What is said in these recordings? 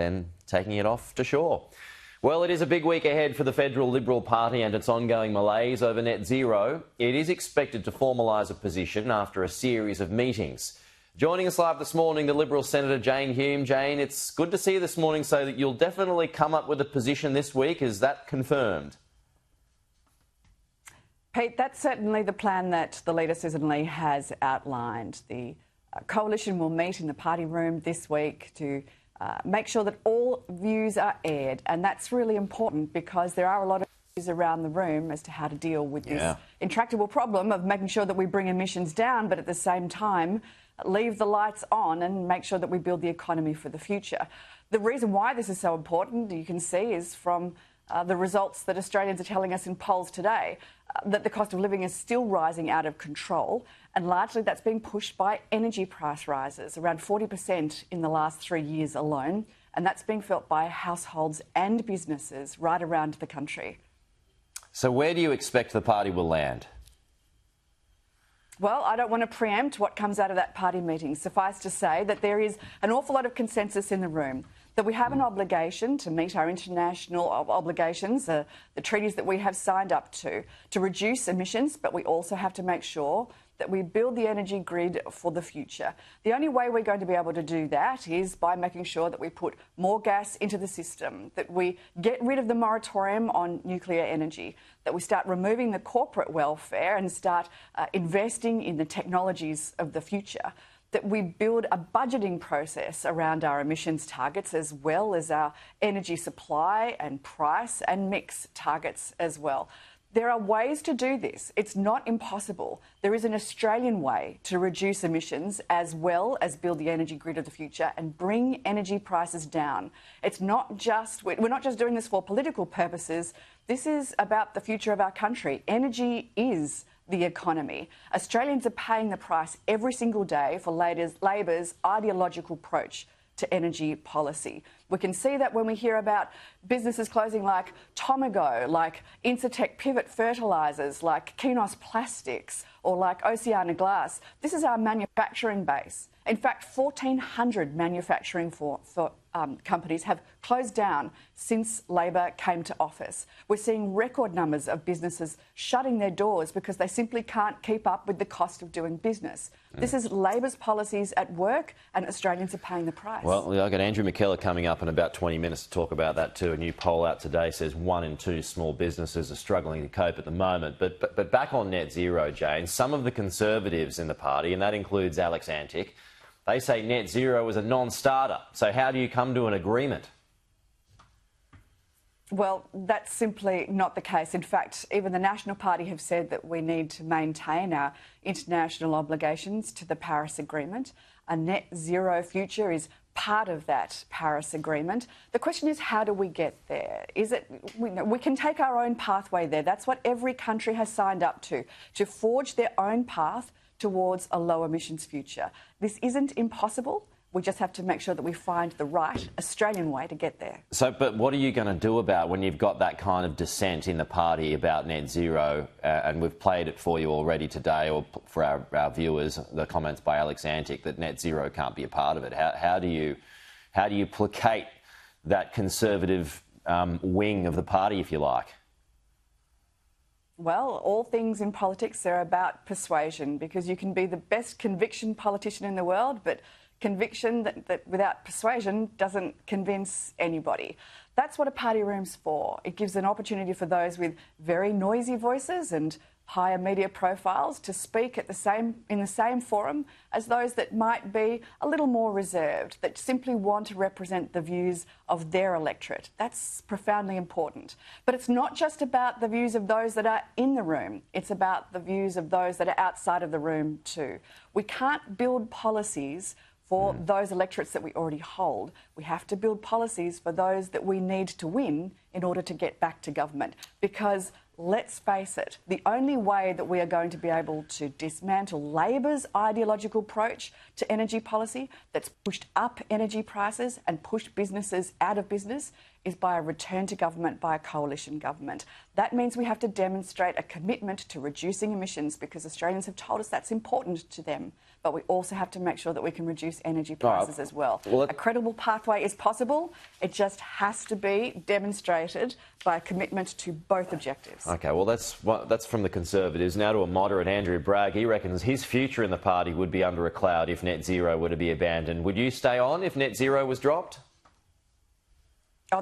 then taking it off to shore. Well, it is a big week ahead for the Federal Liberal Party and its ongoing malaise over net zero. It is expected to formalise a position after a series of meetings. Joining us live this morning, the Liberal Senator Jane Hume. Jane, it's good to see you this morning, so that you'll definitely come up with a position this week. Is that confirmed? Pete, that's certainly the plan that the leader, Susan Lee, has outlined. The coalition will meet in the party room this week to make sure that all views are aired. And that's really important because there are a lot of views around the room as to how to deal with this intractable problem of making sure that we bring emissions down, but at the same time leave the lights on and make sure that we build the economy for the future. The reason why this is so important, you can see, is from the results that Australians are telling us in polls today, that the cost of living is still rising out of control, and largely that's being pushed by energy price rises, around 40% in the last 3 years alone, and that's being felt by households and businesses right around the country. So where do you expect the party will land? Well, I don't want to preempt what comes out of that party meeting. Suffice to say that there is an awful lot of consensus in the room, that we have an obligation to meet our international obligations, the treaties that we have signed up to reduce emissions, but we also have to make sure that we build the energy grid for the future. The only way we're going to be able to do that is by making sure that we put more gas into the system, that we get rid of the moratorium on nuclear energy, that we start removing the corporate welfare and start investing in the technologies of the future, that we build a budgeting process around our emissions targets as well as our energy supply and price and mix targets as well. There are ways to do this. It's not impossible. There is an Australian way to reduce emissions as well as build the energy grid of the future and bring energy prices down. It's not just, we're not just doing this for political purposes. This is about the future of our country. Energy is the economy. Australians are paying the price every single day for Labor's ideological approach to energy policy. We can see that when we hear about businesses closing like Tomago, like Incitec Pivot Fertilisers, like Kinos Plastics, or like Oceania Glass. This is our manufacturing base. In fact, 1,400 manufacturing companies have closed down since Labor came to office. We're seeing record numbers of businesses shutting their doors because they simply can't keep up with the cost of doing business. This is Labor's policies at work, and Australians are paying the price. Well, I've got Andrew McKellar coming up in about 20 minutes to talk about that too. A new poll out today says 1 in 2 small businesses are struggling to cope at the moment. But back on net zero, Jane, some of the Conservatives in the party, and that includes Alex Antic, they say net zero is a non-starter. So how do you come to an agreement? Well, that's simply not the case. In fact, even the National Party have said that we need to maintain our international obligations to the Paris Agreement. A net zero future is part of that Paris Agreement. The question is, how do we get there? Is it, we can take our own pathway there. That's what every country has signed up to forge their own path towards a low emissions future. This isn't impossible. We just have to make sure that we find the right Australian way to get there. So, but what are you going to do about when you've got that kind of dissent in the party about net zero, and we've played it for you already today, or for our viewers, the comments by Alex Antic that net zero can't be a part of it. How do you placate that Conservative wing of the party, if you like? Well, all things in politics are about persuasion, because you can be the best conviction politician in the world, but conviction that without persuasion doesn't convince anybody. That's what a party room's for. It gives an opportunity for those with very noisy voices and higher media profiles to speak in the same forum as those that might be a little more reserved, that simply want to represent the views of their electorate. That's profoundly important. But it's not just about the views of those that are in the room. It's about the views of those that are outside of the room too. We can't build policies for those electorates that we already hold. We have to build policies for those that we need to win in order to get back to government. Because let's face it, the only way that we are going to be able to dismantle Labor's ideological approach to energy policy that's pushed up energy prices and pushed businesses out of business is by a return to government by a coalition government. That means we have to demonstrate a commitment to reducing emissions, because Australians have told us that's important to them. but we also have to make sure that we can reduce energy prices as well. A credible pathway is possible. It just has to be demonstrated by a commitment to both objectives. OK, well, that's from the Conservatives. Now to a moderate, Andrew Bragg. He reckons his future in the party would be under a cloud if net zero were to be abandoned. Would you stay on if net zero was dropped?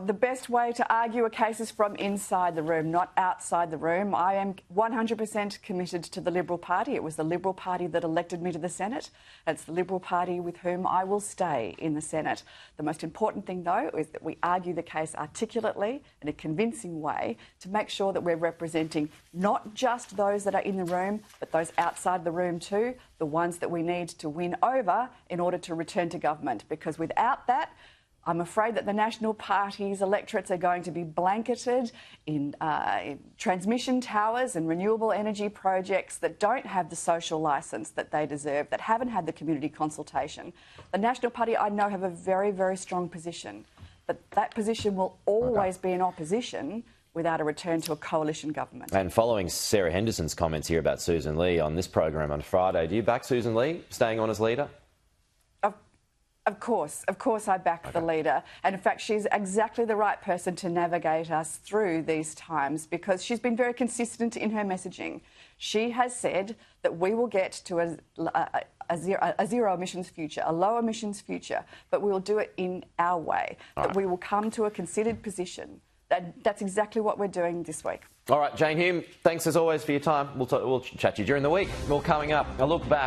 The best way to argue a case is from inside the room, not outside the room. I am 100% committed to the Liberal Party. It was the Liberal Party that elected me to the Senate. It's the Liberal Party with whom I will stay in the Senate. The most important thing, though, is that we argue the case articulately in a convincing way to make sure that we're representing not just those that are in the room, but those outside the room too, the ones that we need to win over in order to return to government. Because without that, I'm afraid that the National Party's electorates are going to be blanketed in transmission towers and renewable energy projects that don't have the social licence that they deserve, that haven't had the community consultation. The National Party, I know, have a very, very strong position, but that position will always be in opposition without a return to a coalition government. And following Sarah Henderson's comments here about Susan Lee on this program on Friday, do you back Susan Lee staying on as leader? Of course I back the leader. And in fact, she's exactly the right person to navigate us through these times because she's been very consistent in her messaging. She has said that we will get to a zero emissions future, a low emissions future, but we will do it in our way, that we will come to a considered position. That's exactly what we're doing this week. All right, Jane Hume, thanks as always for your time. We'll chat to you during the week. More coming up. A look back.